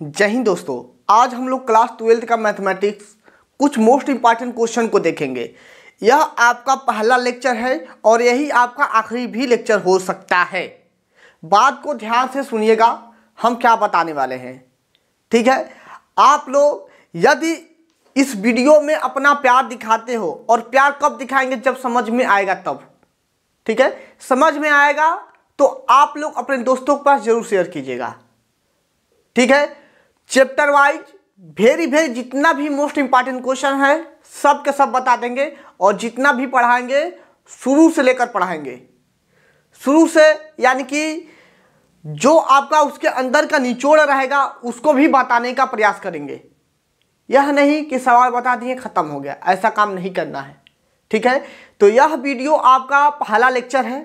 जय हिंद दोस्तों। आज हम लोग क्लास 12 का मैथमेटिक्स कुछ मोस्ट इंपॉर्टेंट क्वेश्चन को देखेंगे। यह आपका पहला लेक्चर है और यही आपका आखिरी भी लेक्चर हो सकता है। बात को ध्यान से सुनिएगा, हम क्या बताने वाले हैं, ठीक है। आप लोग यदि इस वीडियो में अपना प्यार दिखाते हो, और प्यार कब दिखाएंगे, जब समझ में आएगा तब, ठीक है। समझ में आएगा तो आप लोग अपने दोस्तों के पास जरूर शेयर कीजिएगा, ठीक है। चैप्टर वाइज वेरी जितना भी मोस्ट इंपॉर्टेंट क्वेश्चन है सब के सब बता देंगे, और जितना भी पढ़ाएंगे शुरू से लेकर पढ़ाएंगे, शुरू से, यानी कि जो आपका उसके अंदर का निचोड़ रहेगा उसको भी बताने का प्रयास करेंगे। यह नहीं कि सवाल बता दिए खत्म हो गया, ऐसा काम नहीं करना है, ठीक है। तो यह वीडियो आपका पहला लेक्चर है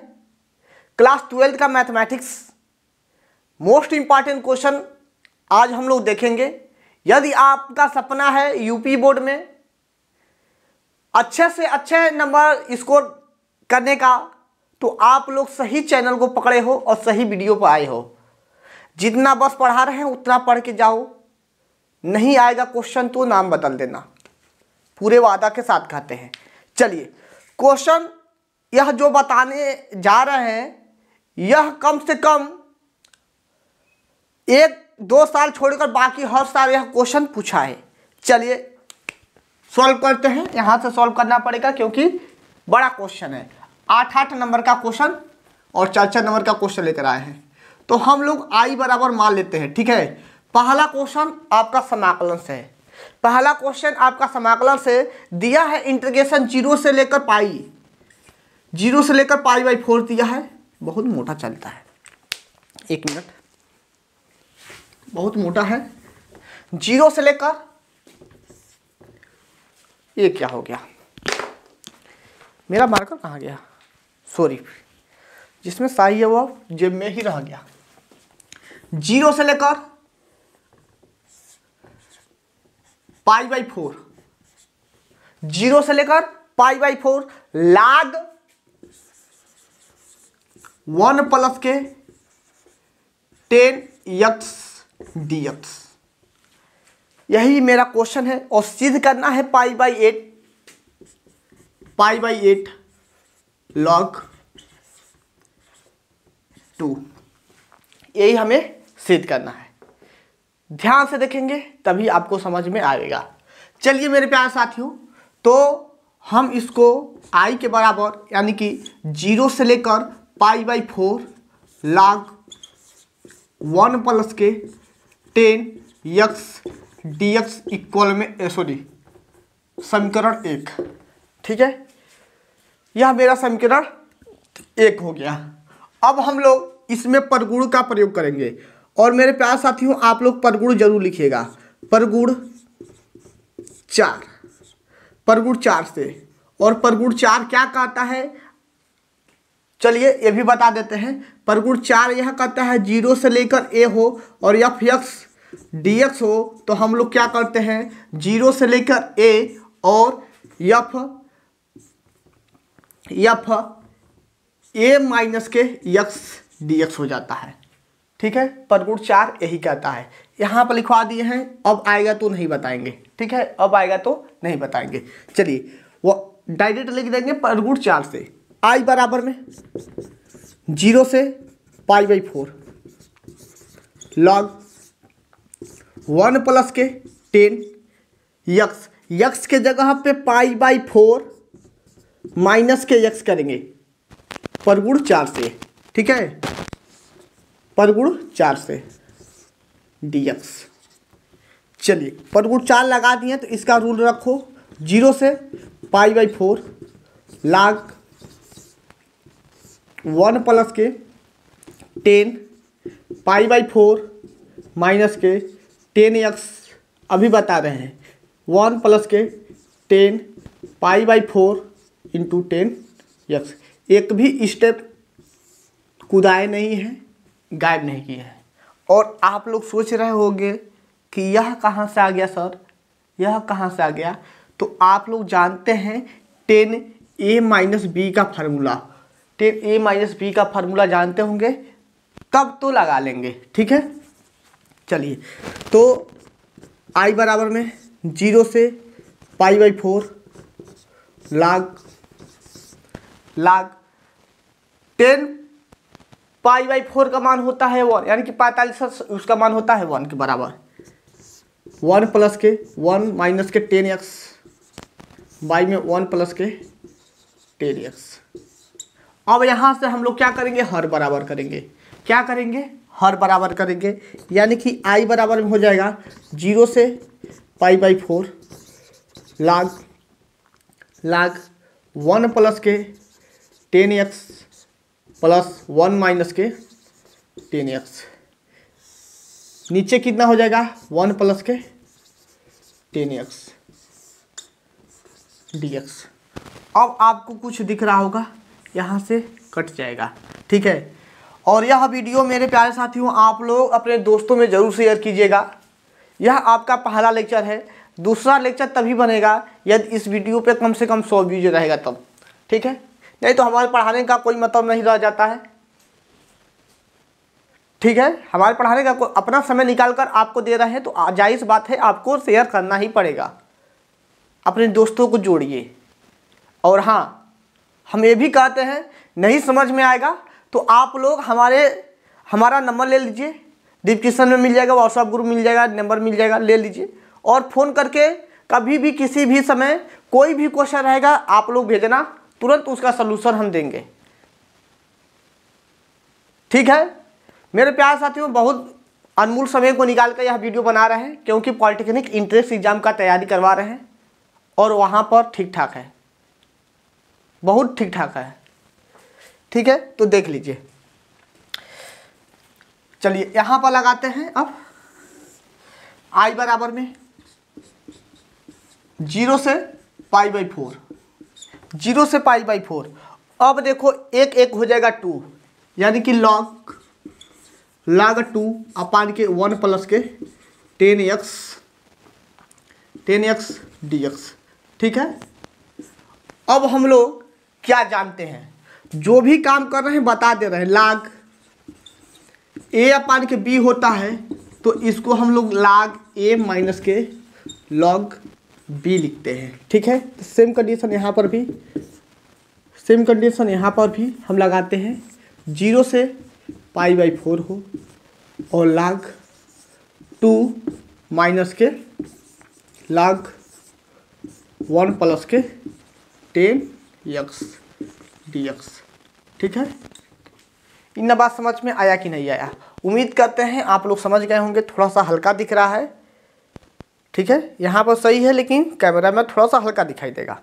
क्लास 12 का मैथमेटिक्स। मोस्ट इंपॉर्टेंट क्वेश्चन आज हम लोग देखेंगे। यदि आपका सपना है यूपी बोर्ड में अच्छे से अच्छे नंबर स्कोर करने का, तो आप लोग सही चैनल को पकड़े हो और सही वीडियो पर आए हो। जितना बस पढ़ा रहे हैं उतना पढ़ के जाओ, नहीं आएगा क्वेश्चन तो नाम बदल देना, पूरे वादा के साथ कहते हैं। चलिए क्वेश्चन यह जो बताने जा रहे हैं, यह कम से कम 1-2 साल छोड़कर बाकी हर साल यह क्वेश्चन पूछा है। चलिए सॉल्व करते हैं। यहाँ से सॉल्व करना पड़ेगा क्योंकि बड़ा क्वेश्चन है, 8 नंबर का क्वेश्चन और 4 नंबर का क्वेश्चन लेकर आए हैं। तो हम लोग आई बराबर मान लेते हैं, ठीक है। पहला क्वेश्चन आपका समाकलन से है। पहला क्वेश्चन आपका समाकलन से दिया है, इंटीग्रेशन 0 से लेकर पाई, 0 से लेकर पाई/4 दिया है। बहुत मोटा चलता है, 1 मिनट, बहुत मोटा है। 0 से लेकर, ये क्या हो गया, मेरा मार्कर कहाँ गया, सॉरी, जिसमें सही है वो जेब में ही रह गया। 0 से लेकर पाई/4, 0 से लेकर पाई/4 log 1 प्लस के 10x dx, यही मेरा क्वेश्चन है। और सिद्ध करना है पाई/8 log 2, यही हमें सिद्ध करना है। ध्यान से देखेंगे तभी आपको समझ में आएगा। चलिए मेरे प्यारे साथियों, तो हम इसको i के बराबर, यानी कि 0 से लेकर पाई/4 log 1 प्लस के 10x dx इक्वल में, सॉरी, समीकरण 1, ठीक है। यह मेरा समीकरण 1 हो गया। अब हम लोग इसमें परगुण का प्रयोग करेंगे, और मेरे प्यारे साथियों आप लोग परगुण जरूर लिखिएगा। परगुण 4, परगुण 4 से, और परगुण 4 क्या कहता है, चलिए ये भी बता देते हैं। परगुण 4 यह कहता है 0 से लेकर a हो और f(x) dx हो, तो हम लोग क्या करते हैं, 0 से लेकर a और f a माइनस के x dx हो जाता है, ठीक है। परगुण 4 यही कहता है। यहाँ पर लिखवा दिए हैं, अब आएगा तो नहीं बताएंगे, ठीक है, अब आएगा तो नहीं बताएंगे। चलिए वो डायरेक्ट लिख देंगे परगुण 4 से। आई बराबर में 0 से पाई/4 log 1 प्लस के 10x, x के जगह पे पाई/4 माइनस के x करेंगे परगुण 4 से, ठीक है, परगुण 4 से dx। चलिए परगुण 4 लगा दिए तो इसका रूल रखो, 0 से पाई/4 log 1 प्लस के 10 पाई/4 माइनस के 10x, अभी बता रहे हैं, 1 प्लस के 10 पाई/4 इंटू 10x। एक भी स्टेप कुदाए नहीं है, गायब नहीं किया है। और आप लोग सोच रहे होंगे कि यह कहाँ से आ गया सर, यह कहाँ से आ गया, तो आप लोग जानते हैं 10a-b का फार्मूला, 10a-b का फार्मूला जानते होंगे, तब तो लगा लेंगे, ठीक है। चलिए, तो I बराबर में 0 से π/4 log 10 π/4 का मान होता है 1, यानी कि 45 उसका मान होता है 1 के बराबर। 1 प्लस के 1 माइनस के 10x बाई में 1 प्लस के 10x। अब यहाँ से हम लोग क्या करेंगे, हर बराबर करेंगे। क्या करेंगे, हर बराबर करेंगे, यानी कि I बराबर में हो जाएगा 0 से π/4 log 1 प्लस के 10x प्लस 1 माइनस के 10x। नीचे कितना हो जाएगा, 1 प्लस के 10x dx। अब आपको कुछ दिख रहा होगा, यहाँ से कट जाएगा, ठीक है। और यह वीडियो मेरे प्यारे साथियों आप लोग अपने दोस्तों में ज़रूर शेयर कीजिएगा। यह आपका पहला लेक्चर है, दूसरा लेक्चर तभी बनेगा यदि इस वीडियो पे कम से कम 100 व्यूज रहेगा तब, ठीक है। नहीं तो हमारे पढ़ाने का कोई मतलब नहीं रह जाता है, ठीक है। हमारे पढ़ाने का अपना समय निकाल कर आपको दे रहे हैं तो जायज़ बात है, आपको शेयर करना ही पड़ेगा। अपने दोस्तों को जोड़िए। और हाँ, हम ये भी कहते हैं, नहीं समझ में आएगा तो आप लोग हमारा नंबर ले लीजिए, डिस्क्रिप्शन में मिल जाएगा, व्हाट्सएप ग्रुप मिल जाएगा, नंबर मिल जाएगा, ले लीजिए। और फ़ोन करके कभी भी किसी भी समय कोई भी क्वेश्चन रहेगा आप लोग भेजना, तुरंत उसका सलूशन हम देंगे, ठीक है। मेरे प्यार साथियों, बहुत अनमोल समय को निकाल कर यह वीडियो बना रहे हैं, क्योंकि पॉलिटेक्निक इंट्रेंस एग्जाम का तैयारी करवा रहे हैं और वहाँ पर ठीक ठाक है, बहुत ठीक ठाक है, ठीक है। तो देख लीजिए, चलिए यहाँ पर लगाते हैं। अब I बराबर में 0 से π/4, 0 से π/4। अब देखो एक एक हो जाएगा 2, यानी कि log 2 अपान के 1 प्लस के 10x dx, ठीक है। अब हम लोग क्या जानते हैं, जो भी काम कर रहे हैं बता दे रहे हैं। log a अपान के b होता है, तो इसको हम लोग log a माइनस के log b लिखते हैं, ठीक है। तो सेम कंडीशन यहाँ पर भी हम लगाते हैं, 0 से π/4 हो और log 2 माइनस के log 1 प्लस के 10x dx, ठीक है। इन बात समझ में आया कि नहीं आया, उम्मीद करते हैं आप लोग समझ गए होंगे। थोड़ा सा हल्का दिख रहा है, ठीक है। यहाँ पर सही है लेकिन कैमरा में थोड़ा सा हल्का दिखाई देगा।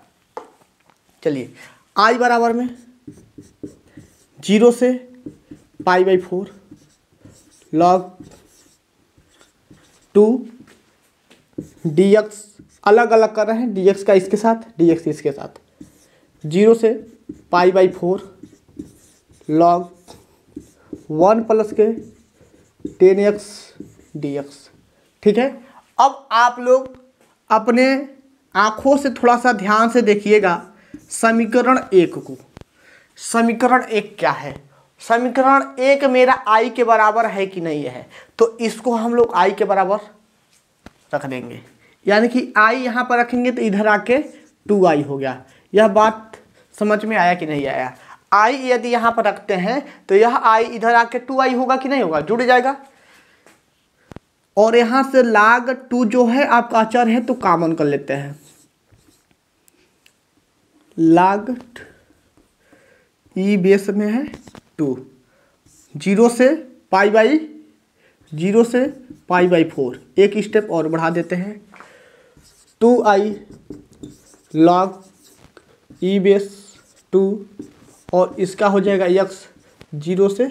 चलिए, I बराबर में 0 से π/4 log 2 dx, अलग अलग कर रहे हैं, dx का इसके साथ, dx इसके साथ, 0 से π/4 log 1 प्लस के 10x dx, ठीक है। अब आप लोग अपने आँखों से थोड़ा सा ध्यान से देखिएगा समीकरण 1 को। समीकरण 1 क्या है, समीकरण 1 मेरा I के बराबर है कि नहीं है, तो इसको हम लोग I के बराबर रख देंगे, यानी कि I यहाँ पर रखेंगे तो इधर आके 2I हो गया। यह बात समझ में आया कि नहीं आया। I यदि यहाँ पर रखते हैं तो यह I इधर आके 2I होगा कि नहीं होगा, जुड़ जाएगा। और यहाँ से log 2 जो है आपका अचर है तो कॉमन कर लेते हैं, log ई बेस में है 2, 0 से π/4, एक स्टेप और बढ़ा देते हैं, 2I log ई बेस 2 और इसका हो जाएगा x 0 से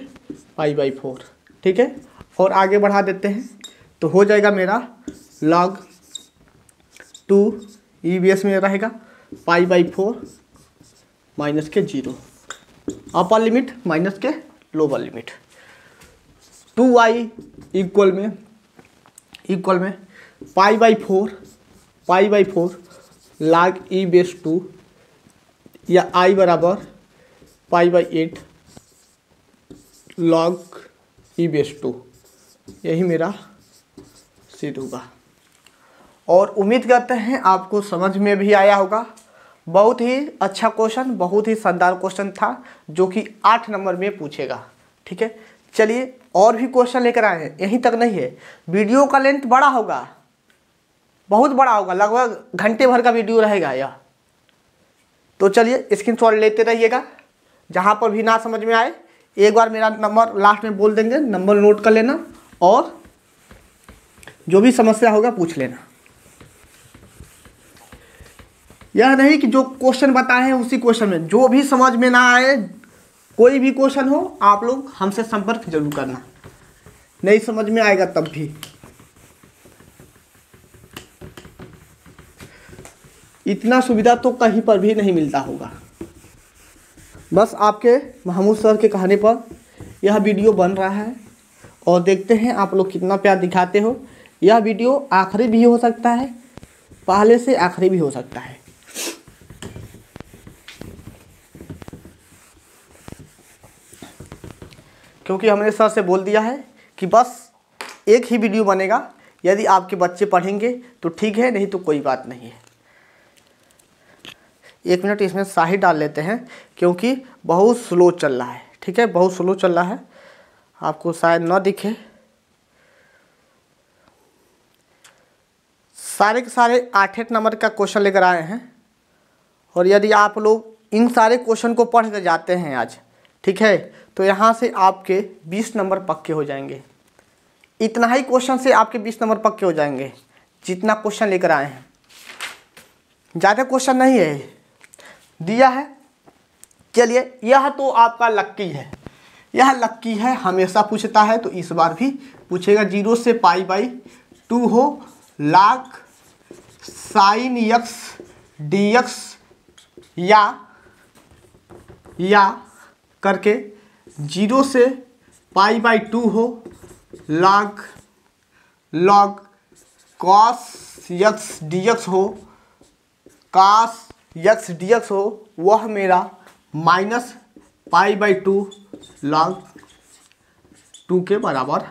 π/4, ठीक है। और आगे बढ़ा देते हैं तो हो जाएगा मेरा log 2 ई बेस में रहेगा π/4 माइनस के 0, अपर लिमिट माइनस के लोअर लिमिट, 2I इक्वल में π/4 log ई बेस 2 या I बराबर π/8 log ई बेस 2, यही मेरा सिद्ध होगा। और उम्मीद करते हैं आपको समझ में भी आया होगा। बहुत ही अच्छा क्वेश्चन, बहुत ही शानदार क्वेश्चन था जो कि 8 नंबर में पूछेगा। ठीक है, चलिए और भी क्वेश्चन लेकर आए हैं। यहीं तक नहीं है, वीडियो का लेंथ बड़ा होगा, बहुत बड़ा होगा, लगभग घंटे भर का वीडियो रहेगा यह। तो चलिए स्क्रीनशॉट लेते रहिएगा। जहाँ पर भी ना समझ में आए एक बार मेरा नंबर लास्ट में बोल देंगे, नंबर नोट कर लेना और जो भी समस्या होगा पूछ लेना। यह नहीं कि जो क्वेश्चन बताए हैं उसी क्वेश्चन में, जो भी समझ में ना आए, कोई भी क्वेश्चन हो, आप लोग हमसे संपर्क जरूर करना। नहीं समझ में आएगा तब भी। इतना सुविधा तो कहीं पर भी नहीं मिलता होगा। बस आपके महमूद सर के कहने पर यह वीडियो बन रहा है और देखते हैं आप लोग कितना प्यार दिखाते हो। यह वीडियो आखिरी भी हो सकता है, पहले से आखिरी भी हो सकता है। क्योंकि हमने सर से बोल दिया है कि बस एक ही वीडियो बनेगा। यदि आपके बच्चे पढ़ेंगे तो ठीक है, नहीं तो कोई बात नहीं है। 1 मिनट इसमें शाही डाल लेते हैं क्योंकि बहुत स्लो चल रहा है। ठीक है, बहुत स्लो चल रहा है, आपको शायद न दिखे। सारे के सारे 8 नंबर का क्वेश्चन लेकर आए हैं और यदि आप लोग इन सारे क्वेश्चन को पढ़ कर जाते हैं आज, ठीक है, तो यहाँ से आपके 20 नंबर पक्के हो जाएंगे। इतना ही क्वेश्चन से आपके 20 नंबर पक्के हो जाएंगे, जितना क्वेश्चन लेकर आए हैं। ज़्यादा क्वेश्चन नहीं है दिया है। चलिए, यह तो आपका लक्की है, यह लक्की है, हमेशा पूछता है तो इस बार भी पूछेगा। 0 से π/2 हो log sin x dx या करके 0 से π/2 हो log cos x dx हो, cos x dx हो, वह मेरा -π/2 log 2 के बराबर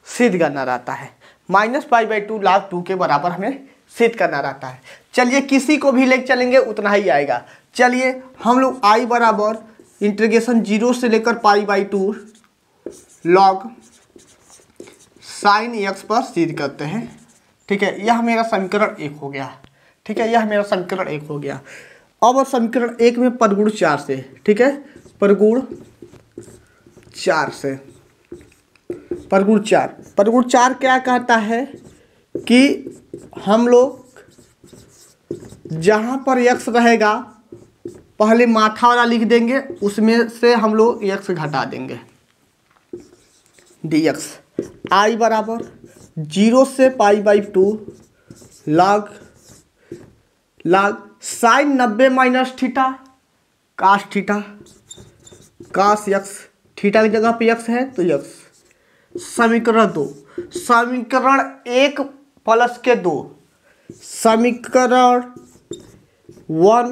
सिद्ध करना रहता है। -π/2 log 2 के बराबर हमें सिद्ध करना रहता है। चलिए, किसी को भी लेकर चलेंगे उतना ही आएगा। चलिए हम लोग I बराबर इंटीग्रेशन 0 से लेकर π/2 log sin x पर सिद्ध करते हैं। ठीक है, यह मेरा समीकरण 1 हो गया। ठीक है, यह मेरा समीकरण 1 हो गया। अब समीकरण 1 में परगुण 4 से, ठीक है, परगुण 4 से, परगुण 4 क्या कहता है कि हम लोग जहाँ पर x रहेगा पहले माथा वाला लिख देंगे, उसमें से हम लोग x घटा देंगे dx। I बराबर 0 से π/2 log sin 90 minus theta cos theta, cos x, theta की जगह पे x है तो x। समीकरण 2, समीकरण 1 प्लस के 2, समीकरण 1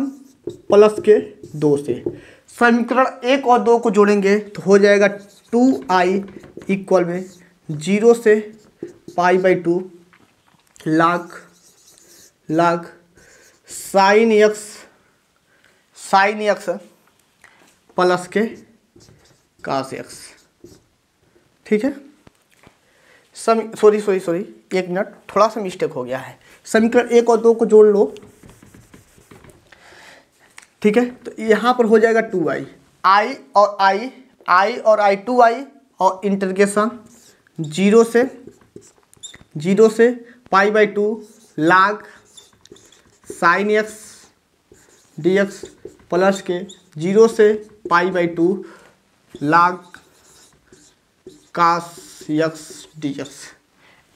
प्लस के 2 से समीकरण 1 और 2 को जोड़ेंगे तो हो जाएगा 2i इक्वल में 0 से π/2 log sin x प्लस के cos x। ठीक है, सॉरी 1 मिनट, थोड़ा सा मिस्टेक हो गया है। समीकरण 1 और 2 को जोड़ लो। ठीक है, तो यहाँ पर हो जाएगा 2i, i और i 2i और इंटीग्रेशन 0 से π/2 log sin x dx plus के 0 से π/2 log cos x dx।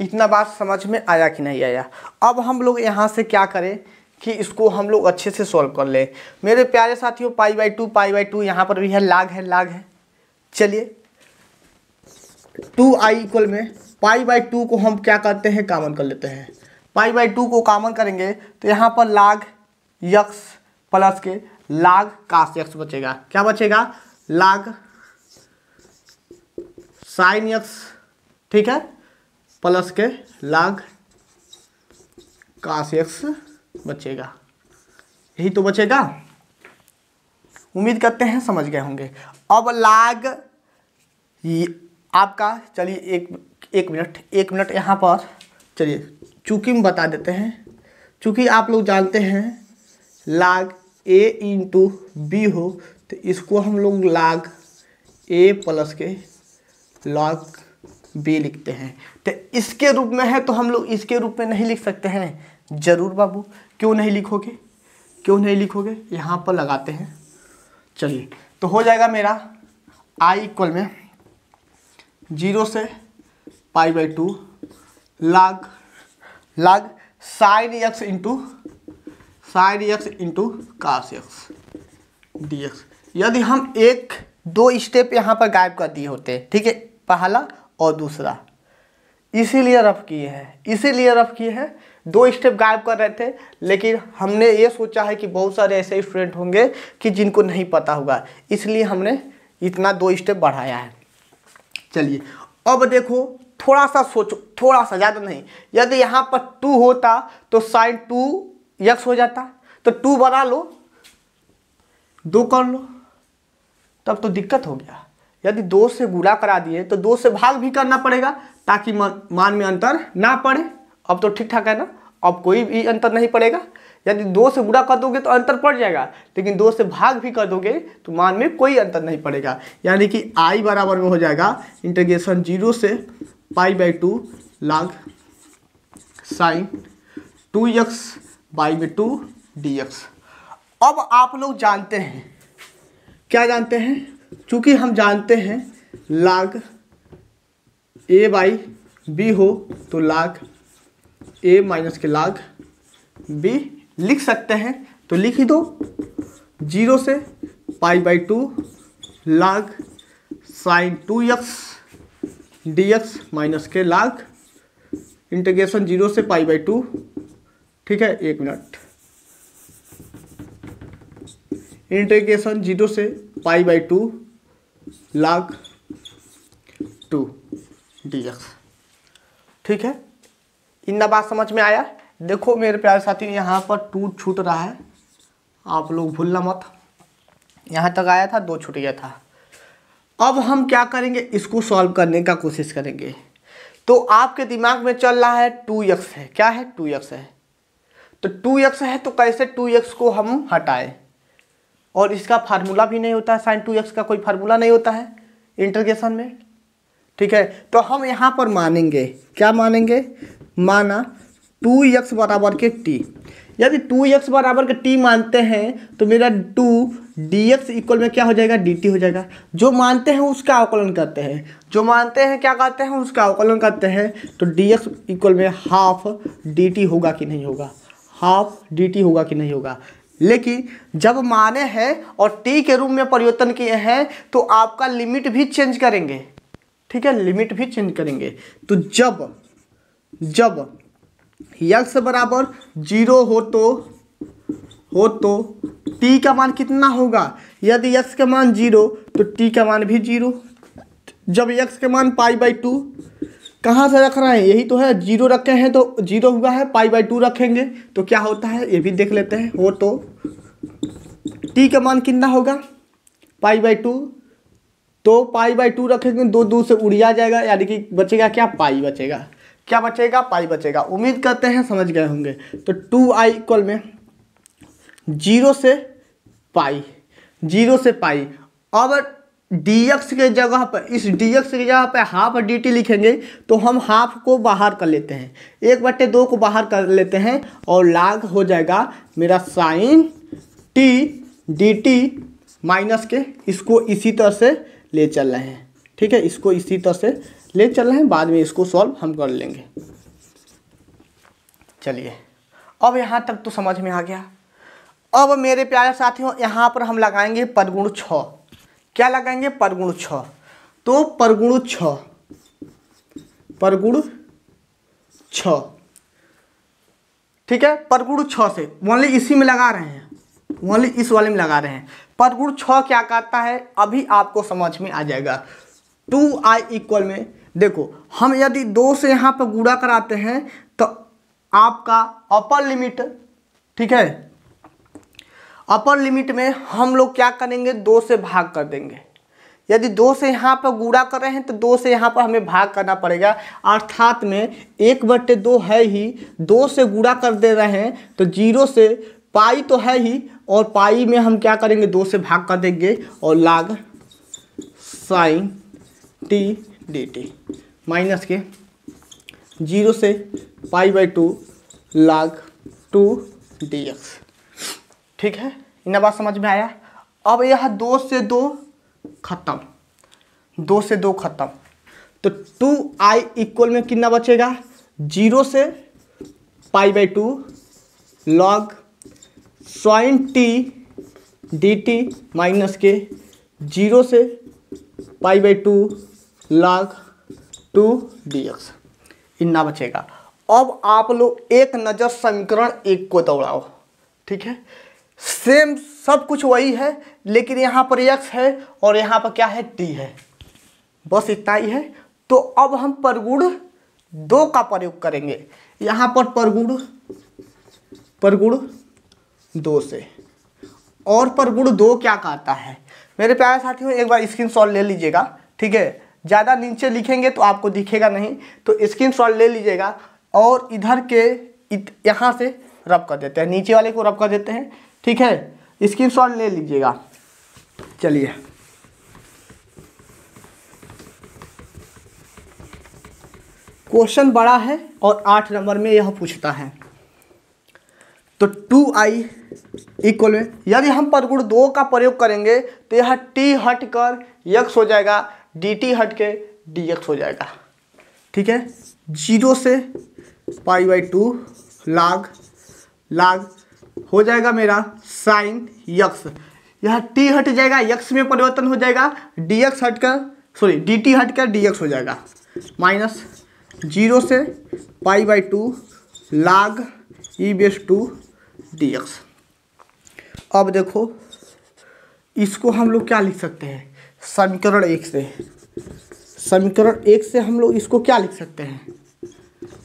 इतना बात समझ में आया कि नहीं आया? अब हम लोग यहाँ से क्या करें कि इसको हम लोग अच्छे से सॉल्व कर ले। मेरे प्यारे साथियों, π/2 यहाँ पर भी है, लाग है। चलिए 2i इक्वल में π/2 को हम क्या करते हैं, कॉमन कर लेते हैं। π/2 को कॉमन करेंगे तो यहाँ पर लाग x प्लस के लाग cos x बचेगा। क्या बचेगा? लाग sin x, ठीक है, प्लस के log cos x बचेगा। यही तो बचेगा, उम्मीद करते हैं समझ गए होंगे। अब log आपका, चलिए एक मिनट यहाँ पर, चलिए चूँकि हम बता देते हैं, चूँकि आप लोग जानते हैं log a इंटू बी हो तो इसको हम लोग log a प्लस के log b लिखते हैं। तो इसके रूप में है तो हम लोग इसके रूप में नहीं लिख सकते हैं? जरूर बाबू, क्यों नहीं लिखोगे? यहाँ पर लगाते हैं। चलिए तो हो जाएगा मेरा i इक्वल में 0 से π/2 log sin x into cos x dx। यदि हम 1-2 स्टेप यहाँ पर गायब कर दिए होते, ठीक है, पहला और दूसरा, इसीलिए रफ किए हैं 2 स्टेप गायब कर रहे थे। लेकिन हमने ये सोचा है कि बहुत सारे ऐसे स्टूडेंट होंगे कि जिनको नहीं पता होगा, इसलिए हमने इतना 2 स्टेप बढ़ाया है। चलिए अब देखो, थोड़ा सा सोचो, थोड़ा सा, ज़्यादा नहीं। यदि यहाँ पर 2 होता तो sin 2x हो जाता, तो 2 बना लो, 2 कर लो, तब तो दिक्कत हो गया। यदि 2 से गुणा करा दिए तो 2 से भाग भी करना पड़ेगा ताकि मान में अंतर ना पड़े। अब तो ठीक ठाक है ना, अब कोई भी अंतर नहीं पड़ेगा। यदि 2 से गुणा कर दोगे तो अंतर पड़ जाएगा, लेकिन 2 से भाग भी कर दोगे तो मान में कोई अंतर नहीं पड़ेगा। यानी कि i बराबर में हो जाएगा इंटीग्रेशन 0 से π/2 log sin 2x/2 dx। अब आप लोग जानते हैं, क्या जानते हैं? चूँकि हम जानते हैं log a/b हो तो log a माइनस के log b लिख सकते हैं, तो लिख ही दो। 0 से π/2 log sin 2x dx minus के log इंटीग्रेशन 0 से π/2, ठीक है, 1 मिनट, इंटीग्रेशन 0 से π/2 log 2 dx, ठीक है। इतना बात समझ में आया? देखो मेरे प्यारे साथी, यहाँ पर 2 छूट रहा है, आप लोग भूलना मत। यहाँ तक आया था, 2 छूट गया था। अब हम क्या करेंगे, इसको सॉल्व करने का कोशिश करेंगे। तो आपके दिमाग में चल रहा है 2x है, क्या है? 2x है। तो 2x है तो कैसे 2x को हम हटाएं? और इसका फार्मूला भी नहीं होता है, sin 2x का कोई फार्मूला नहीं होता है इंटीग्रेशन में, ठीक है। तो हम यहाँ पर मानेंगे, क्या मानेंगे? माना 2x बराबर के t। यदि 2x बराबर के t मानते हैं तो मेरा 2 dx इक्वल में क्या हो जाएगा? dt हो जाएगा। जो मानते हैं उसका अवकलन करते हैं, जो मानते हैं क्या करते हैं? उसका अवकलन करते हैं। तो dx इक्वल में हाफ dt होगा कि नहीं होगा? हाफ dt होगा कि नहीं होगा? लेकिन जब माने हैं और t के रूप में परिवर्तन किए हैं तो आपका लिमिट भी चेंज करेंगे, ठीक है, लिमिट भी चेंज करेंगे। तो जब x बराबर 0 हो तो t का मान कितना होगा? यदि x का मान 0 तो t का मान भी 0। जब x के मान π/2, कहाँ से रख रहे हैं? यही तो है, 0 रखे हैं तो 0 हुआ है, π/2 रखेंगे तो क्या होता है ये भी देख लेते हैं। हो तो t का मान कितना होगा? π/2, तो π/2 रखेंगे, 2 से उड़िया जाएगा, यानी कि बचेगा क्या? पाई बचेगा। क्या बचेगा? पाई बचेगा। उम्मीद करते हैं समझ गए होंगे। तो 2i इक्वल में 0 से पाई, 0 से पाई। अब dx के जगह पर, इस dx की जगह पर हाफ dt लिखेंगे तो हम हाफ को बाहर कर लेते हैं, 1/2 को बाहर कर लेते हैं और log हो जाएगा मेरा sin t dt माइनस के, इसको इसी तरह से ले चल रहे हैं, ठीक है, इसको इसी तरह से ले चल रहे हैं, बाद में इसको सॉल्व हम कर लेंगे। चलिए अब यहाँ तक तो समझ में आ गया। अब मेरे प्यारे साथियों यहाँ पर हम लगाएंगे परगुण 6। क्या लगाएंगे? परगुण 6। तो परगुण 6, ठीक है, परगुण 6 से ओनली इसी में लगा रहे हैं, ओनली इस वाले में लगा रहे हैं। परगुण 6 क्या करता है अभी आपको समझ में आ जाएगा। 2i इक्वल में देखो हम यदि 2 से यहाँ पर गुणा कराते हैं तो आपका अपर लिमिट, ठीक है, अपर लिमिट में हम लोग क्या करेंगे, 2 से भाग कर देंगे। यदि 2 से यहाँ पर गुणा कर रहे हैं तो 2 से यहाँ पर हमें भाग करना पड़ेगा, अर्थात में 1/2 है ही, 2 से गुणा कर दे रहे हैं तो 0 से पाई तो है ही, और पाई में हम क्या करेंगे, 2 से भाग कर देंगे और log sin t dt minus के 0 से π/2 log 2 dx। ठीक है, इतना बात समझ में आया। अब यह 2 से 2 खत्म, 2 से 2 खत्म, तो 2i इक्वल में कितना बचेगा, 0 से π/2 log sin t dt minus के 0 से π/2 log 2 dx, इतना बचेगा। अब आप लोग एक नज़र समीकरण 1 को दौड़ाओ, ठीक है, सेम सब कुछ वही है, लेकिन यहाँ पर x है और यहाँ पर क्या है, t है, बस इतना ही है। तो अब हम परगुण 2 का प्रयोग करेंगे, यहाँ पर परगुण 2 से, और परगुण 2 क्या कहता है मेरे प्यारे साथियों, एक बार स्क्रीनशॉट ले लीजिएगा, ठीक है, ज़्यादा नीचे लिखेंगे तो आपको दिखेगा नहीं, तो स्क्रीनशॉट ले लीजिएगा और इधर के यहाँ से रब कर देते हैं, नीचे वाले को रब कर देते हैं, ठीक है, स्क्रीनशॉट ले लीजिएगा। चलिए क्वेश्चन बड़ा है और 8 नंबर में यह पूछता है। तो 2i इक्वल में यदि हम परगुण 2 का प्रयोग करेंगे तो यह t हट कर x हो जाएगा, dt हट के dx हो जाएगा, ठीक है, 0 से π/2 log हो जाएगा मेरा sin x, यह t हट जाएगा, x में परिवर्तन हो जाएगा, dx हट कर dt हट कर dx हो जाएगा, माइनस 0 से π/2 log e⁻² dx। अब देखो इसको हम लोग क्या लिख सकते हैं, समीकरण 1 से, समीकरण 1 से हम लोग इसको क्या लिख सकते हैं,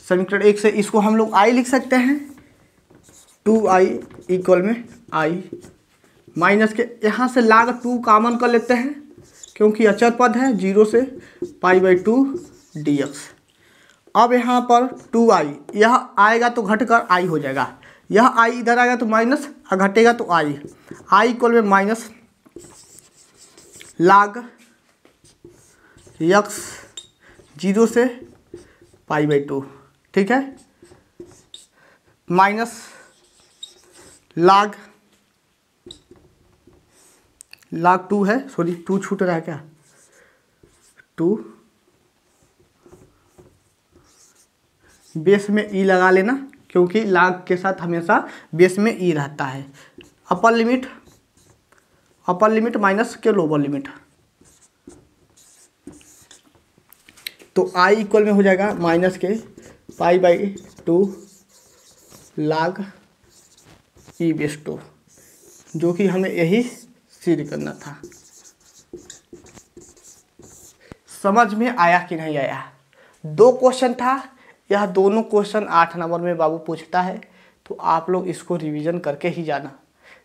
समीकरण 1 से इसको हम लोग i लिख सकते हैं, 2i इक्वल में i माइनस के यहाँ से log 2 कॉमन कर लेते हैं क्योंकि अचर पद है, 0 से π/2 dx। अब यहाँ पर 2i, यह आएगा तो घट कर i हो जाएगा, यह i इधर आएगा तो माइनस, घटेगा तो i इक्वल में माइनस log x 0 से π/2, ठीक है, माइनस log 2 है, 2 छूट रहा है क्या, 2 बेस में ई लगा लेना क्योंकि log के साथ हमेशा बेस में ई रहता है, अपर लिमिट माइनस के लोअर लिमिट, तो i इक्वल में हो जाएगा माइनस के π/2 log e⁻², जो कि हमें यही सिद्ध करना था। समझ में आया कि नहीं आया, 2 क्वेश्चन था, यह दोनों क्वेश्चन 8 नंबर में बाबू पूछता है, तो आप लोग इसको रिवीजन करके ही जाना।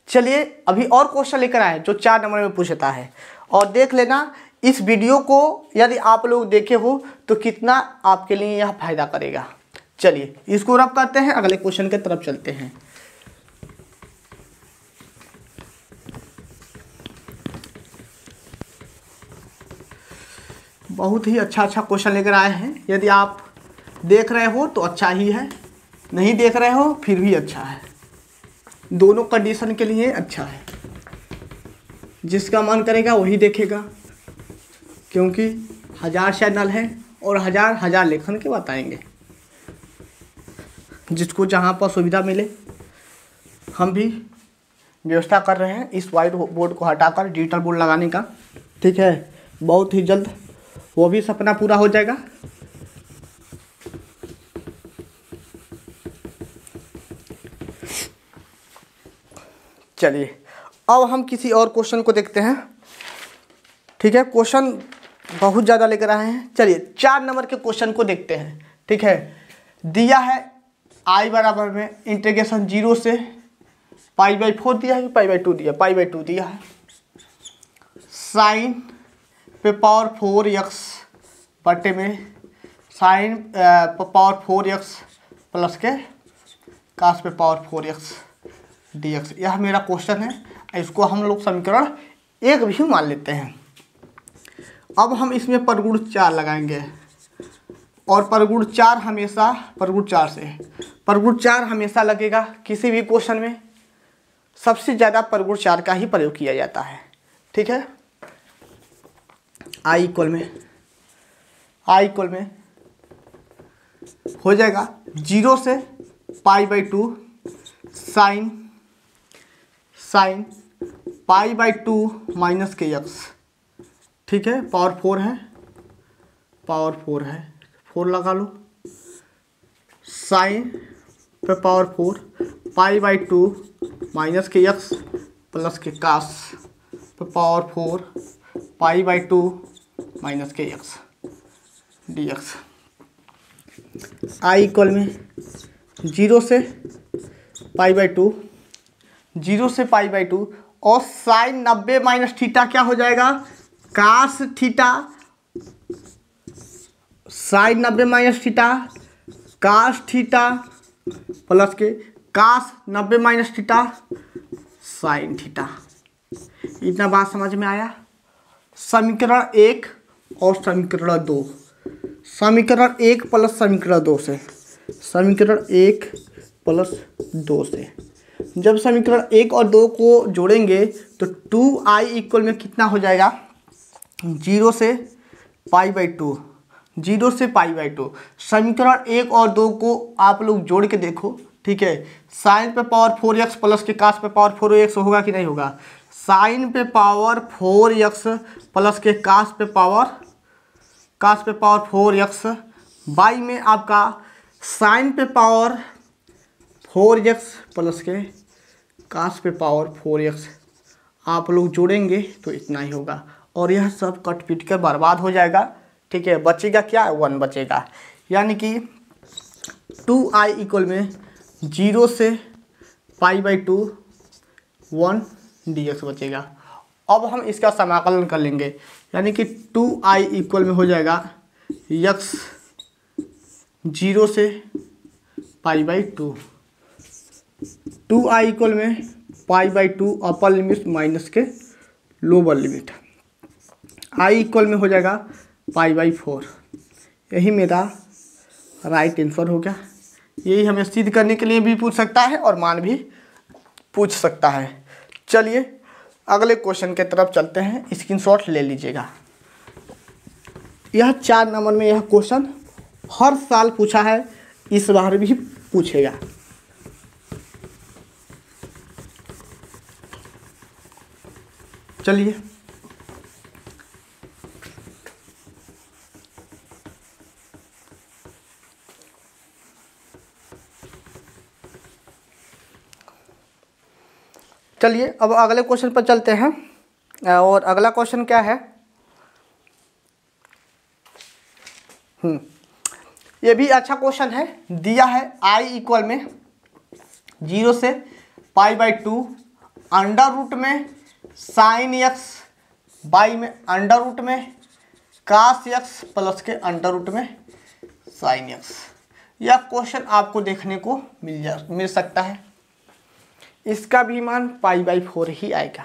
चलिए अभी और क्वेश्चन लेकर आए जो 4 नंबर में पूछता है, और देख लेना इस वीडियो को यदि आप लोग देखे हो तो कितना आपके लिए यह फायदा करेगा। चलिए इसको रब करते हैं, अगले क्वेश्चन की तरफ चलते हैं। बहुत ही अच्छा क्वेश्चन लेकर आए हैं, यदि आप देख रहे हो तो अच्छा ही है, नहीं देख रहे हो फिर भी अच्छा है, दोनों कंडीशन के लिए अच्छा है, जिसका मन करेगा वही देखेगा, क्योंकि 1000 चैनल है और हजार लेखन के बताएंगे, जिसको जहाँ पर सुविधा मिले। हम भी व्यवस्था कर रहे हैं इस वाइट बोर्ड को हटाकर डिजिटल बोर्ड लगाने का, ठीक है, बहुत ही जल्द वो भी सपना पूरा हो जाएगा। चलिए अब हम किसी और क्वेश्चन को देखते हैं, ठीक है, क्वेश्चन बहुत ज़्यादा लेकर आए हैं। चलिए 4 नंबर के क्वेश्चन को देखते हैं। ठीक है, दिया है I बराबर में इंटीग्रेशन 0 से π/4 दिया है कि π/2 दिया, π/2 दिया है। साइन पे पावर 4x बटे में साइन पावर 4x प्लस के कास पे पावर 4x dx, यह मेरा क्वेश्चन है। इसको हम लोग समीकरण 1 भी मान लेते हैं। अब हम इसमें परगुण 4 लगाएंगे और परगुण 4 हमेशा परगुण 4 हमेशा लगेगा किसी भी क्वेश्चन में। सबसे ज़्यादा परगुण 4 का ही प्रयोग किया जाता है। ठीक है, I इक्वल में हो जाएगा 0 से π/2 साइन π/2 माइनस के x। ठीक है, पावर 4 है 4 लगा लो। साइन पे पावर 4 π/2 माइनस के x प्लस के कास पे पावर 4 π/2 माइनस के x dx। I इक्वल में 0 से π/2 और साइन 90 माइनस थीटा क्या हो जाएगा, cos theta. Sine 90 minus theta cos theta plus के cos 90 minus theta sine theta. इतना बात समझ में आया। समीकरण 1 और समीकरण 2, समीकरण 1 प्लस समीकरण 2 से, समीकरण 1 प्लस 2 से जब समीकरण 1 और 2 को जोड़ेंगे तो 2i इक्वल में कितना हो जाएगा, 0 से π/2, 0 से π/2। समीकरण 1 और 2 को आप लोग जोड़ के देखो। ठीक है, साइन पे पावर 4x प्लस के कास पे पावर 4x होगा कि नहीं होगा। साइन पे पावर 4x प्लस के कास पे पावर 4x बाई में आपका साइन पे पावर 4x प्लस के कास पे पावर 4x आप लोग जोड़ेंगे तो इतना ही होगा और यह सब कट पीट कर बर्बाद हो जाएगा। ठीक है, बचेगा क्या, 1 बचेगा। यानी कि 2i इक्वल में 0 से π/2 1 dx बचेगा। अब हम इसका समाकलन कर लेंगे, यानी कि 2i इक्वल में हो जाएगा x 0 से π/2, 2i इक्वल में π/2 अपर लिमिट माइनस के लोअर लिमिट, i इक्वल में हो जाएगा π/4। यही मेरा राइट आंसर हो गया। यही हमें सिद्ध करने के लिए भी पूछ सकता है और मान भी पूछ सकता है। चलिए अगले क्वेश्चन के तरफ चलते हैं, स्क्रीनशॉट ले लीजिएगा। यह 4 नंबर में यह क्वेश्चन हर साल पूछा है, इस बार भी पूछेगा। चलिए अब अगले क्वेश्चन पर चलते हैं। और अगला क्वेश्चन क्या है, ये भी अच्छा क्वेश्चन है। दिया है i इक्वल में 0 से π/2 अंडर रूट में साइन x बाई में अंडर रूट में कास x प्लस के अंडर रूट में साइन x। यह क्वेश्चन आपको देखने को मिल सकता है। इसका भी मान π/4 ही आएगा।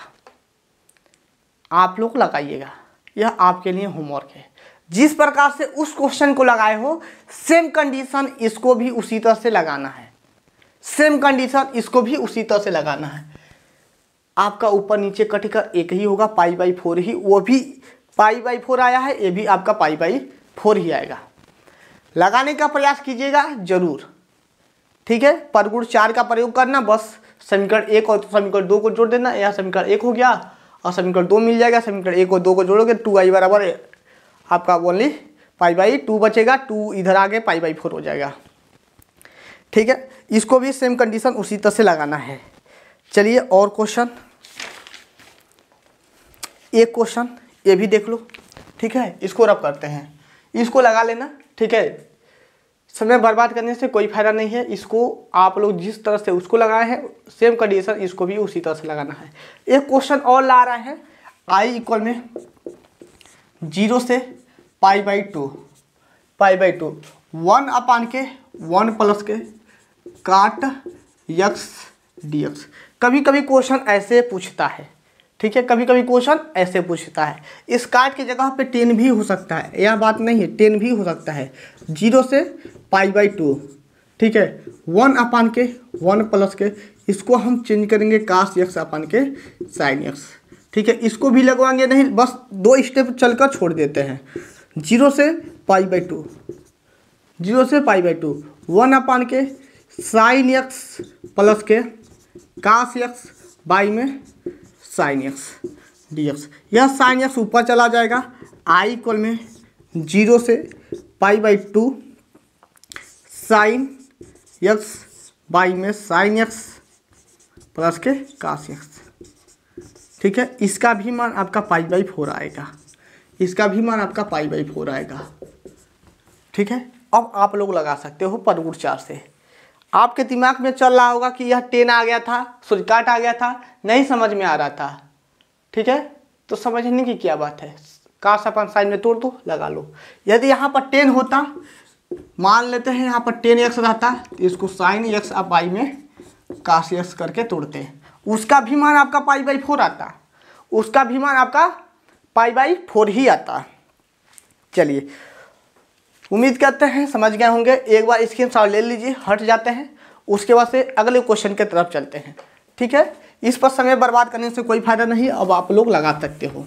आप लोग लगाइएगा, यह आपके लिए होमवर्क है। जिस प्रकार से उस क्वेश्चन को लगाए हो सेम कंडीशन इसको भी उसी तरह से लगाना है, सेम कंडीशन इसको भी उसी तरह से लगाना है। आपका ऊपर नीचे कट कर एक ही होगा, π/4 ही, वो भी π/4 आया है, ये भी आपका π/4 ही आएगा। लगाने का प्रयास कीजिएगा जरूर। ठीक है, परगुण 4 का प्रयोग करना, बस समीकरण 1 और समीकरण 2 को जोड़ देना। यह समीकरण 1 हो गया और समीकरण 2 मिल जाएगा। समीकरण 1 और 2 को जोड़ोगे 2i बराबर आपका ओनली π/2 बचेगा, 2 इधर आगे π/4 हो जाएगा। ठीक है, इसको भी सेम कंडीशन उसी तरह से लगाना है। चलिए और क्वेश्चन, एक क्वेश्चन ये भी देख लो। ठीक है, इसको रब करते हैं, इसको लगा लेना। ठीक है, समय बर्बाद करने से कोई फायदा नहीं है। इसको आप लोग जिस तरह से उसको लगाए हैं सेम कंडीशन इसको भी उसी तरह से लगाना है। एक क्वेश्चन और ला रहा है, आई इक्वल में 0 से π/2 1 अपान के 1 प्लस के काट x dx। कभी कभी क्वेश्चन ऐसे पूछता है, ठीक है, कभी कभी क्वेश्चन ऐसे पूछता है। इस काट की जगह पे 10 भी हो सकता है, यह बात नहीं है, 10 भी हो सकता है। 0 से π/2, ठीक है, 1 अपान के 1 प्लस के, इसको हम चेंज करेंगे कास x अपान के साइन x। ठीक है, इसको भी लगवाएंगे नहीं, बस 2 स्टेप चलकर छोड़ देते हैं। 0 से π/2, 0 से π/2 1 अपान के साइन x प्लस के कास x बाई में साइन x dx। यह साइन x ऊपर चला जाएगा। i इक्वल में 0 से π/2 साइन x बाई में साइन x प्लस के कास x। ठीक है, इसका भी मान आपका π/4 आएगा, इसका भी मान आपका π/4 आएगा। ठीक है, अब आप लोग लगा सकते हो परवुड 4 से। आपके दिमाग में चल रहा होगा कि यह 10 आ गया था, सॉरी काट आ गया था, नहीं समझ में आ रहा था। ठीक है, तो समझने की क्या बात है, कास अपन साइन में तोड़ दो, लगा लो। यदि यहाँ पर 10 होता, मान लेते हैं यहाँ पर 10x रहता, तो इसको साइन x अब बाई में कास x करके तोड़ते हैं, उसका भी मान आपका π/4 आता, उसका भी मान आपका π/4 ही आता। चलिए, उम्मीद करते हैं समझ गए होंगे। एक बार स्क्रीनशॉट ले लीजिए, हट जाते हैं, उसके बाद से अगले क्वेश्चन की तरफ चलते हैं। ठीक है, इस पर समय बर्बाद करने से कोई फायदा नहीं, अब आप लोग लगा सकते हो।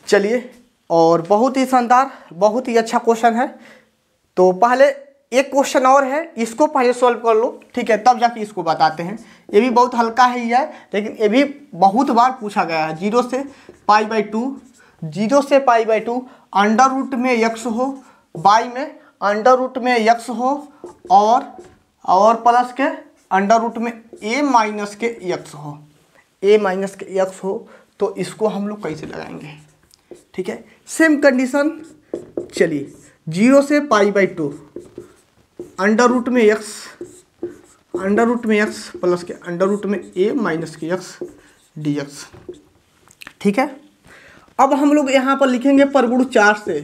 चलिए, और बहुत ही शानदार, बहुत ही अच्छा क्वेश्चन है। तो पहले एक क्वेश्चन और है, इसको पहले सॉल्व कर लो, ठीक है, तब जाके इसको बताते हैं। ये भी बहुत हल्का ही है, लेकिन ये भी बहुत बार पूछा गया है। 0 से π/2, 0 से π/2 अंडर रूट में x हो, बाई में अंडर रूट में x हो, और प्लस के अंडर रूट में a माइनस के x हो, a माइनस के x हो। तो इसको हम लोग कैसे लगाएंगे? ठीक है, सेम कंडीशन। चलिए, 0 से π/2 अंडर रूट में x प्लस के अंडर रूट में a माइनस के x dx। ठीक है, अब हम लोग यहाँ पर लिखेंगे परवुड 4 से।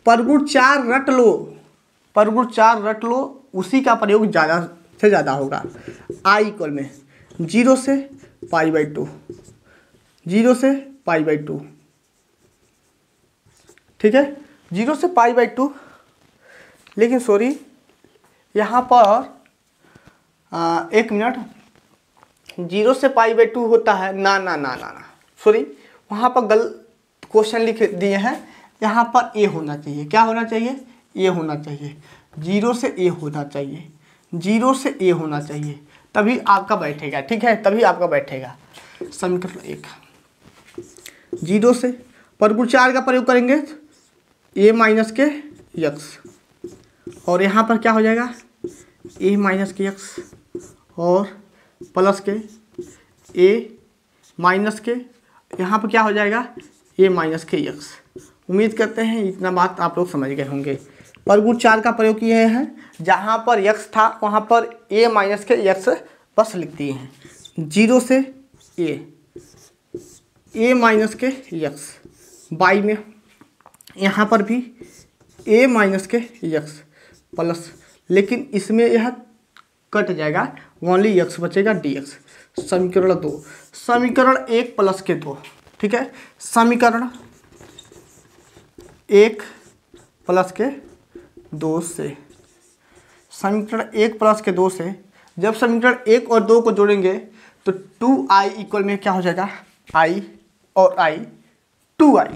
परवुड 4 रट लो, परवुड 4 रट लो, उसी का प्रयोग ज़्यादा से ज़्यादा होगा। i इक्वल में 0 से π/2, 0 से π/2, ठीक है, 0 से π/2। लेकिन सॉरी, यहाँ पर एक मिनट, 0 से π/2 होता है ना ना ना ना ना, सॉरी, वहाँ पर गलत क्वेश्चन लिख दिए हैं। यहाँ पर a होना चाहिए, क्या होना चाहिए? a होना चाहिए, 0 से a होना चाहिए, 0 से a होना चाहिए, तभी आपका बैठेगा। ठीक है, तभी आपका बैठेगा। समीकरण 1, 0 से परवुड 4 का प्रयोग करेंगे, a माइनस के x, और यहाँ पर क्या हो जाएगा? a माइनस के x और प्लस के a माइनस के, यहाँ पर क्या हो जाएगा? a माइनस के x। उम्मीद करते हैं इतना बात आप लोग समझ गए होंगे। परवुड 4 का प्रयोग किए हैं, जहाँ पर x था वहाँ पर a माइनस के x बस लिख दिए हैं। 0 से a माइनस के x बाई में, यहाँ पर भी a माइनस के x प्लस, लेकिन इसमें यह कट जाएगा, ओनली x बचेगा dx। समीकरण 2, समीकरण 1 प्लस के 2, ठीक है, समीकरण 1 प्लस के 2 से, समीकरण 1 प्लस के 2 से जब समीकरण 1 और 2 को जोड़ेंगे तो 2i इक्वल में क्या हो जाएगा? i और i 2i।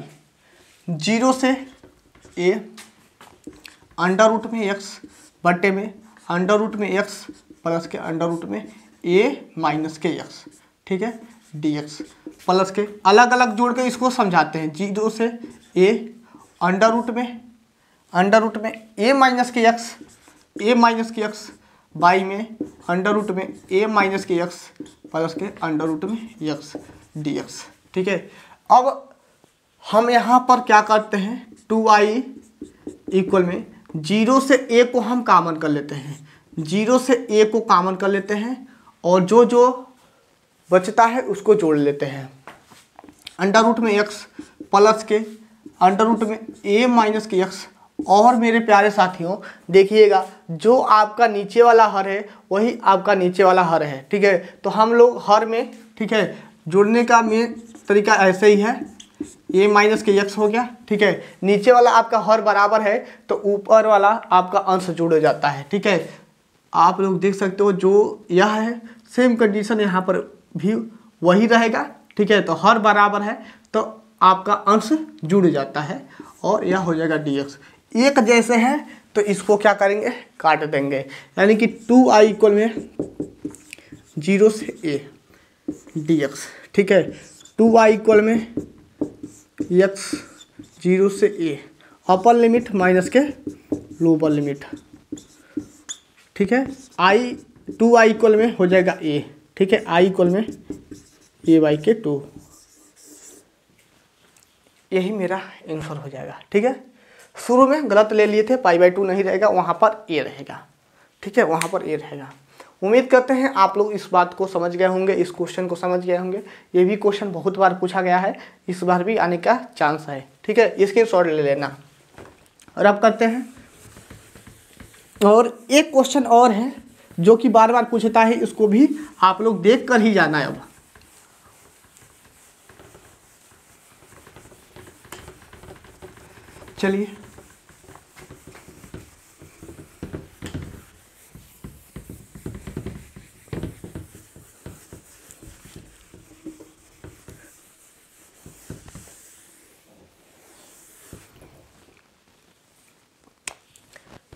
0 से a अंडर रूट में x बटे में अंडर रूट में x प्लस के अंडर रूट में a माइनस के x, ठीक है, dx प्लस के अलग अलग जोड़ के इसको समझाते हैं। 0 से a अंडर रूट में a माइनस के x ए माइनस के एक्स बाई में अंडर रूट में ए माइनस के एक्स प्लस के अंडर रूट में एक्स डी एक्स। ठीक है, अब हम यहाँ पर क्या करते हैं, 2i इक्वल में 0 से a को हम कॉमन कर लेते हैं, 0 से a को कॉमन कर लेते हैं और जो जो बचता है उसको जोड़ लेते हैं। अंडर रूट में x प्लस के अंडर रूट में a माइनस के x। और मेरे प्यारे साथियों देखिएगा, जो आपका नीचे वाला हर है वही आपका नीचे वाला हर है। ठीक है, तो हम लोग हर में, ठीक है, जोड़ने का मेन तरीका ऐसे ही है, a माइनस के x हो गया। ठीक है, नीचे वाला आपका हर बराबर है तो ऊपर वाला आपका अंश जुड़ जाता है। ठीक है, आप लोग देख सकते हो जो यह है सेम कंडीशन यहाँ पर भी वही रहेगा। ठीक है, तो हर बराबर है तो आपका अंश जुड़ जाता है और यह हो जाएगा dx। एक जैसे है तो इसको क्या करेंगे, काट देंगे, यानी कि 2i इक्वल में 0 से a dx। ठीक है, 2i इक्वल में x 0 से a, अपर लिमिट माइनस के लोअर लिमिट। ठीक है, 2i इक्वल में हो जाएगा a। ठीक है, i इक्वल में a बाई के 2, यही मेरा आंसर हो जाएगा। ठीक है, शुरू में गलत ले लिए थे, पाई बाई 2 नहीं रहेगा, वहाँ पर a रहेगा। ठीक है, वहाँ पर a रहेगा। उम्मीद करते हैं आप लोग इस बात को समझ गए होंगे, इस क्वेश्चन को समझ गए होंगे। ये भी क्वेश्चन बहुत बार पूछा गया है, इस बार भी आने का चांस है। ठीक है, इसके शॉर्ट ले लेना। और अब करते हैं, और एक क्वेश्चन और है जो कि बार बार पूछता है, इसको भी आप लोग देख कर ही जाना है। अब चलिए,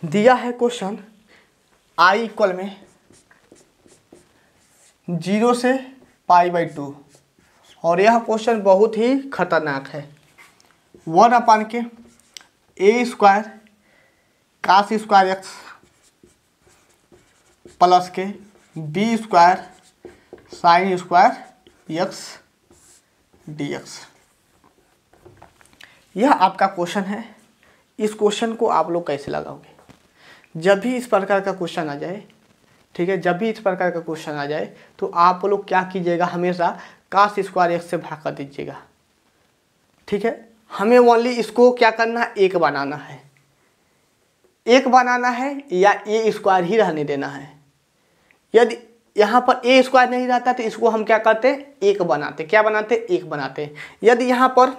दिया है क्वेश्चन i इक्वल में 0 से पाई बाई 2, और यह क्वेश्चन बहुत ही खतरनाक है। 1 अपान के a square cos square x plus के b square sine square x d x. यह आपका क्वेश्चन है। इस क्वेश्चन को आप लोग कैसे लगाओगे, जब भी इस प्रकार का क्वेश्चन आ जाए, ठीक है, जब भी इस प्रकार का क्वेश्चन आ जाए तो आप लोग क्या कीजिएगा, हमेशा कास स्क्वायर एक्स से भाग कर दीजिएगा। ठीक है, हमें ओनली इसको क्या करना है, एक बनाना है, एक बनाना है, या ए स्क्वायर ही रहने देना है। यदि यहाँ पर ए स्क्वायर नहीं रहता तो इसको हम क्या करते, एक बनाते, क्या बनाते, एक बनाते। यदि यहाँ पर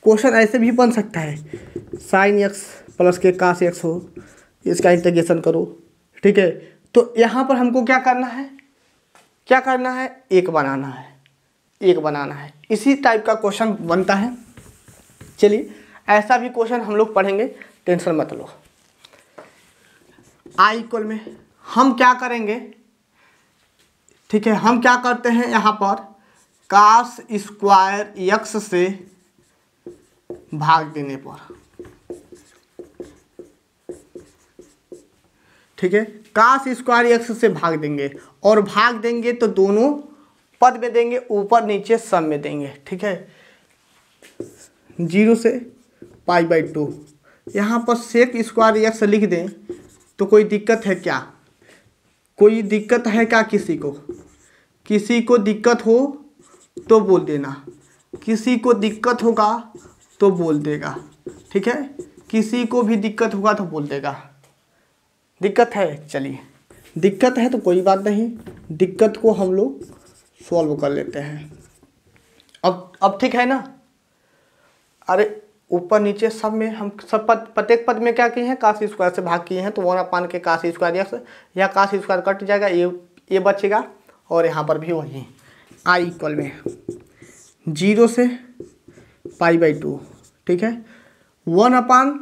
क्वेश्चन ऐसे भी बन सकता है, साइन एक्स प्लस के कास एक्स हो, इसका इंटीग्रेशन करो। ठीक है, तो यहाँ पर हमको क्या करना है, क्या करना है, एक बनाना है, एक बनाना है। इसी टाइप का क्वेश्चन बनता है। चलिए, ऐसा भी क्वेश्चन हम लोग पढ़ेंगे, टेंशन मत लो। i इक्वल में हम क्या करेंगे, ठीक है, हम क्या करते हैं, यहाँ पर कास स्क्वायर एक्स से भाग देने पर, ठीक है, कास स्क्वायर एक्स से भाग देंगे, और भाग देंगे तो दोनों पद में देंगे, ऊपर नीचे सब में देंगे। ठीक है, 0 से पाई बाई 2। यहाँ पर सेक स्क्वायर एक्स लिख दें तो कोई दिक्कत है क्या, कोई दिक्कत है क्या, किसी को दिक्कत हो तो बोल देना, किसी को दिक्कत होगा तो बोल देगा। ठीक है, किसी को भी दिक्कत होगा तो बोल देगा। दिक्कत है, चलिए, दिक्कत है तो कोई बात नहीं, दिक्कत को हम लोग सॉल्व कर लेते हैं। अब ठीक है ना। अरे ऊपर नीचे सब में हम सब प्रत्येक पद में क्या किए हैं, कास स्क्वायर से भाग किए हैं, तो 1 अपान के कास स्क्वायर एक्स, या कास स्क्वायर कट जाएगा, ये बचेगा, और यहाँ पर भी वही i इक्वल में 0 से पाई बाई 2। ठीक है, 1 अपान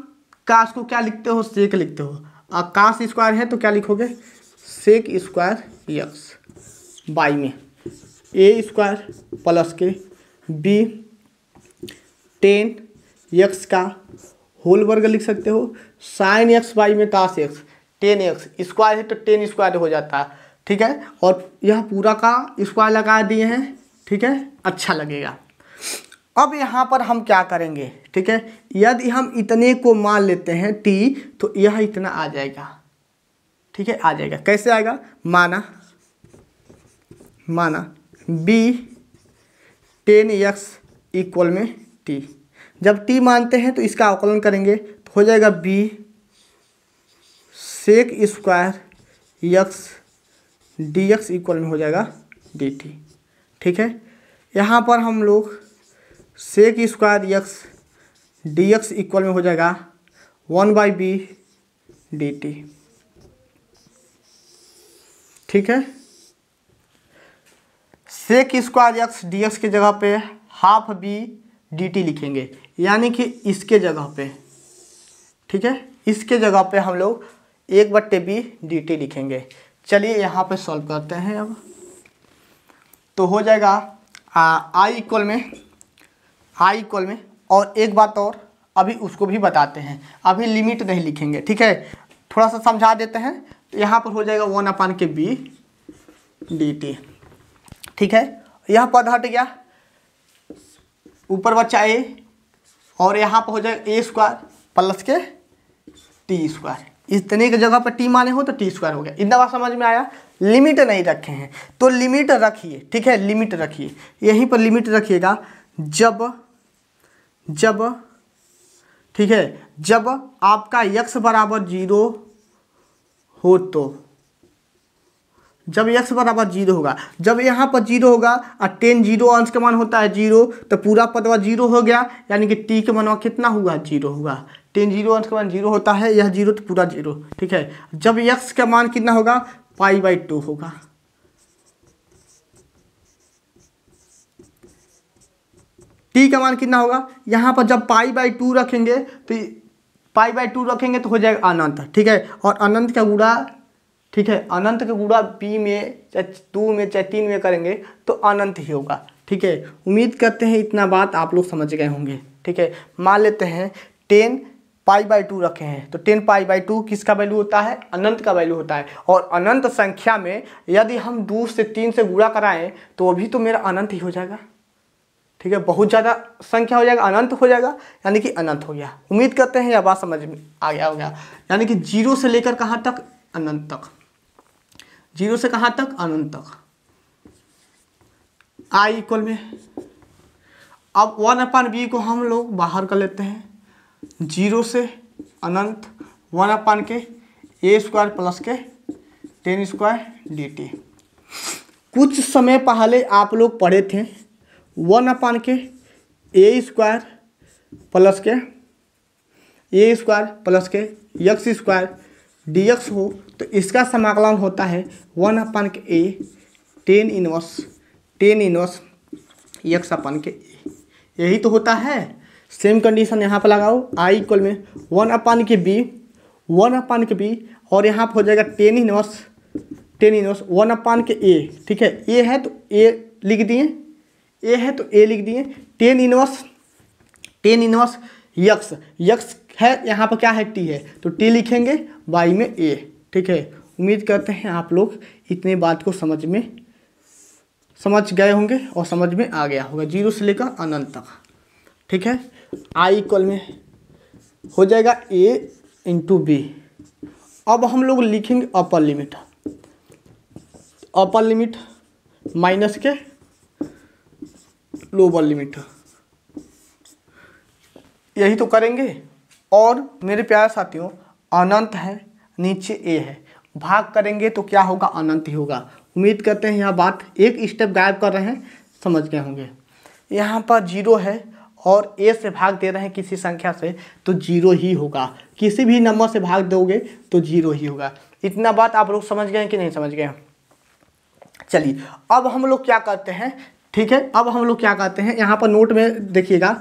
कास को क्या लिखते हो, सेक लिखते हो, और कास स्क्वायर है तो क्या लिखोगे, सेक स्क्वायर एक्स बाई में ए स्क्वायर प्लस के बी 10 एक्स का होल वर्ग लिख सकते हो, साइन एक्स बाई में कास एक्स, 10x स्क्वायर है तो 10 स्क्वायर हो जाता है, ठीक है। और यह पूरा का स्क्वायर लगा दिए हैं, ठीक है, अच्छा लगेगा। अब यहाँ पर हम क्या करेंगे, ठीक है, यदि हम इतने को मान लेते हैं t तो यह इतना आ जाएगा, ठीक है, आ जाएगा। कैसे आएगा, माना b 10x इक्वल में t। जब t मानते हैं तो इसका अवकलन करेंगे तो हो जाएगा b sec square x dx equal में हो जाएगा dt, ठीक है। यहाँ पर हम लोग sec square x dx equal में हो जाएगा 1/b dt, ठीक है। सेक स्क्वायर x dx की जगह पे हाफ b dt लिखेंगे, यानी कि इसके जगह पे, ठीक है, इसके जगह पे हम लोग 1/b dt लिखेंगे। चलिए यहाँ पे सॉल्व करते हैं। अब तो हो जाएगा i इक्वल में और एक बात और अभी उसको भी बताते हैं, अभी लिमिट नहीं लिखेंगे, ठीक है, थोड़ा सा समझा देते हैं। यहाँ पर हो जाएगा 1/b dt, ठीक है। यह पद हट गया, ऊपर बचा a और यहाँ पर हो जाएगा a स्क्वायर प्लस के t स्क्वायर। इतने की जगह पर t माने हो तो t स्क्वायर हो गया। इतना बात समझ में आया। लिमिट नहीं रखे हैं तो लिमिट रखिए, ठीक है, लिमिट रखिए, यहीं पर लिमिट रखिएगा। जब ठीक है, जब आपका x बराबर 0 हो तो, जब x बराबर 0 होगा, जब यहाँ पर 0 होगा और 10 0 अंश का मान होता है 0 तो पूरा पदवा 0 हो गया, यानी कि t का मान कितना हुआ, 0 होगा। 10 0 अंश का मान 0 होता है, यह 0 तो पूरा 0, ठीक है। जब x का मान कितना होगा, π/2 होगा, t का मान कितना होगा, यहाँ पर जब π/2 रखेंगे तो π/2 रखेंगे तो हो जाएगा अनंत, ठीक है। और अनंत का गुणा, ठीक है, अनंत का गुणा p में चाहे 2 में चाहे 3 में करेंगे तो अनंत ही होगा, ठीक है। उम्मीद करते हैं इतना बात आप लोग समझ गए होंगे, ठीक है। मान लेते हैं 10 π/2 रखे हैं तो 10 π/2 किसका वैल्यू होता है, अनंत का वैल्यू होता है। और अनंत संख्या में यदि हम 2 से 3 से गुणा कराएं तो अभी तो मेरा अनंत ही हो जाएगा, ठीक है। बहुत ज़्यादा संख्या हो जाएगा, अनंत हो जाएगा, यानी कि अनंत हो गया। उम्मीद करते हैं यह बात समझ में आ गया होगा। यानी कि 0 से लेकर कहाँ तक, अनंत तक, 0 से कहाँ तक, अनंत तक। i इक्वल में अब 1/b को हम लोग बाहर कर लेते हैं, 0 से अनंत 1 के a स्क्वायर प्लस के 10 स्क्वायर dt। कुछ समय पहले आप लोग पढ़े थे 1 के a स्क्वायर प्लस के x स्क्वायर dx हो तो इसका समाकलन होता है 1 के a tan इनवर्स x के a। यही तो होता है। सेम कंडीशन यहाँ पर लगाओ, i इक्वल में 1 के b और यहाँ पर हो जाएगा tan इनवर्स 1 के a, ठीक है। a है तो a लिख दिए, tan इनवर्स x है, यहाँ पर क्या है, t है तो t लिखेंगे, y में a, ठीक है। उम्मीद करते हैं आप लोग इतने बात को समझ गए होंगे और समझ में आ गया होगा, 0 से लेकर अनंत तक, ठीक है। i इक्वल में हो जाएगा a इंटू बी। अब हम लोग लिखेंगे अपर लिमिट माइनस के लोअर लिमिट, यही तो करेंगे। और मेरे प्यारे साथियों अनंत है, नीचे a है, भाग करेंगे तो क्या होगा, अनंत ही होगा। उम्मीद करते हैं यह बात एक स्टेप गायब कर रहे हैं, समझ गए होंगे। यहाँ पर 0 है और a से भाग दे रहे हैं किसी संख्या से तो 0 ही होगा, किसी भी नंबर से भाग दोगे तो 0 ही होगा। इतना बात आप लोग समझ गए हैं कि नहीं समझ गए। चलिए अब हम लोग क्या करते हैं, ठीक है, अब हम लोग क्या करते हैं, यहाँ पर नोट में देखिएगा,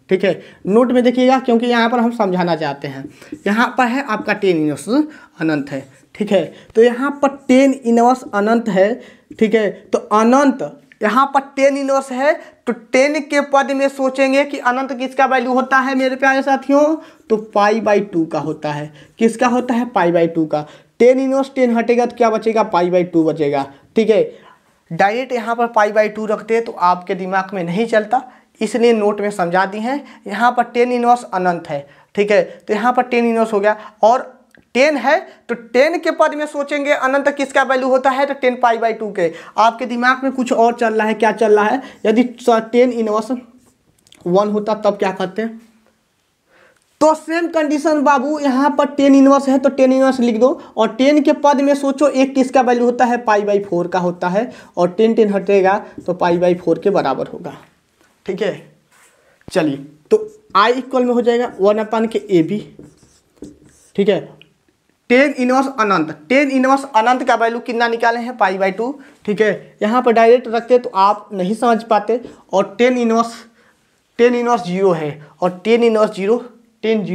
ठीक है, नोट में देखिएगा क्योंकि यहाँ पर हम समझाना चाहते हैं। यहाँ पर है आपका tan इनवर्स अनंत है, ठीक है। तो यहाँ पर tan इनवर्स अनंत है, ठीक है। तो अनंत यहाँ पर टेन इनवर्स है तो 10 के पद में सोचेंगे कि अनंत किसका वैल्यू होता है मेरे प्यारे साथियों, तो π/2 का होता है। किसका होता है? π/2 का। 10 इनवर्स 10 हटेगा तो क्या बचेगा? π/2 बचेगा। ठीक है, डायरेक्ट यहाँ पर π/2 रखते तो आपके दिमाग में नहीं चलता, इसलिए नोट में समझा दी हैं। यहाँ पर 10 इनवर्स अनंत है। ठीक है, तो यहाँ पर 10 इनवर्स हो गया और 10 है तो 10 के पद में सोचेंगे अनंत किसका वैल्यू होता है, तो 10 π/2 के। आपके दिमाग में कुछ और चल रहा है, क्या चल रहा है? यदि 10 इनवर्स 1 होता तब क्या करते हैं? तो सेम कंडीशन बाबू, यहाँ पर 10 इनवर्स है तो 10 इनवर्स लिख दो और 10 के पद में सोचो एक किसका वैल्यू होता है, π/4 का होता है और 10 हटेगा तो π/4 के बराबर होगा। ठीक है, चलिए तो I इक्वल में हो जाएगा 1/AB। ठीक है, 10 इनवर्स अनंत, 10 इनवर्स अनंत का वैल्यू कितना निकाले हैं? π/2। ठीक है, यहाँ पर डायरेक्ट रखते तो आप नहीं समझ पाते और 10 इनवर्स 0 है और 10 इनवर्स 0, 10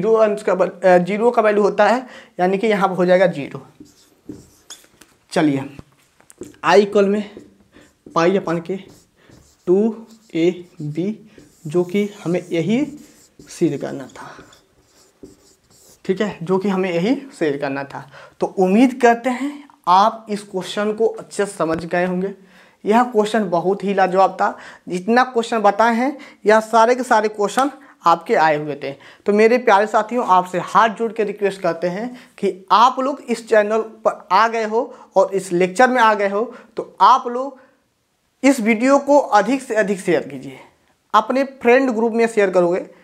जीरो का वैल्यू होता है, यानी कि यहाँ पर हो जाएगा 0। चलिए I इक्वल में π/2AB, जो कि हमें यही सिद्ध करना था। ठीक है, जो कि हमें यही शेयर करना था। तो उम्मीद करते हैं आप इस क्वेश्चन को अच्छे से समझ गए होंगे। यह क्वेश्चन बहुत ही लाजवाब था। जितना क्वेश्चन बताए हैं यह सारे के सारे क्वेश्चन आपके आए हुए थे। तो मेरे प्यारे साथियों, आपसे हाथ जोड़ के रिक्वेस्ट करते हैं कि आप लोग इस चैनल पर आ गए हो और इस लेक्चर में आ गए हो तो आप लोग इस वीडियो को अधिक से अधिक शेयर कीजिए। अपने फ्रेंड ग्रुप में शेयर करोगे